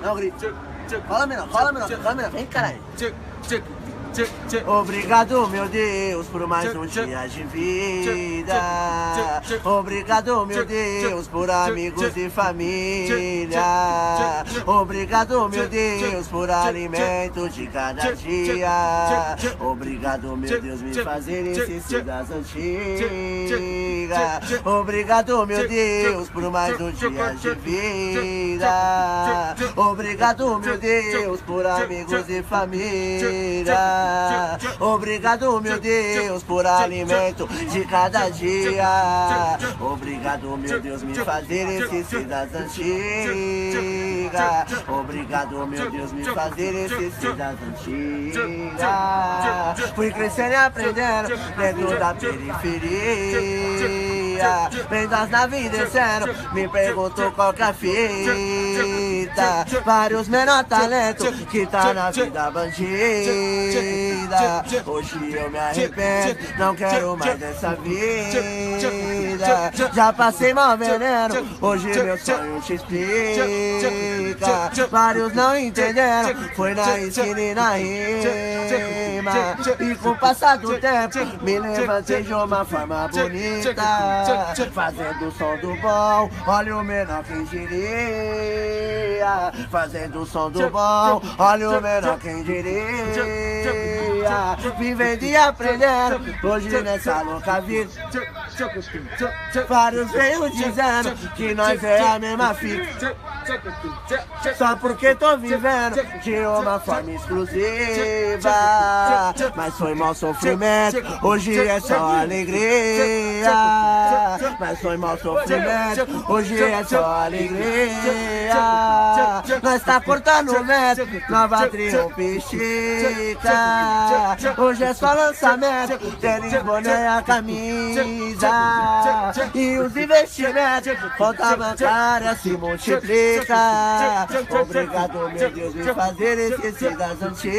Não grita. Fala menor, vem caralho. Obrigado, meu Deus, por mais um dia de vida. Obrigado, meu Deus, por amigos e família. Obrigado, meu Deus, por alimento de cada dia. Obrigado, meu Deus, me fazer esquecer das antigas. Obrigado, meu Deus, por mais um dia de vida. Obrigado, meu Deus, por amigos e família. Obrigado, meu Deus, por alimento de cada dia. Obrigado, meu Deus, me fazer esquecer das antigas. Obrigado, meu Deus, me fazer esquecer das antigas. Fui crescendo e aprendendo dentro da periferia. Vendo as naves descendo, me perguntou qual que é a fita. Vários menor talento que tá na vida bandida. Hoje eu me arrependo, não quero mais dessa vida. Já passei mal veneno, hoje meu sonho te explica. Vários não entenderam, foi na esquina e na rima. E com o passar do tempo, me levantei de uma forma bonita. Fazendo o som do bom, olha o menor quem diria. Fazendo o som do bom, olha o menor quem diria. Vivendo e aprendendo, hoje nessa louca vida. Vários veio dizendo que nós é a mesma fita. Só porque tô vivendo de uma forma exclusiva. Mas foi mau sofrimento, hoje é só alegria. Mas foi mau sofrimento, hoje é só alegria. Nós tá cortando o vento, nova triunfística. Hoje é só lançamento, tênis, boné, a camisa. E os investimentos, conta bancária se multiplica. Obrigado, meu Deus, me fazer esquecer das antigas.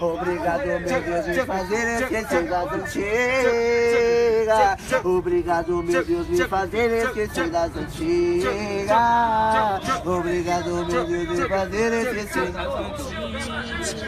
Obrigado, meu Deus, me fazer esquecer das antigas. Obrigado, meu Deus, me fazer esquecer das antigas. Obrigado, meu Deus, me fazer esquecer das antigas.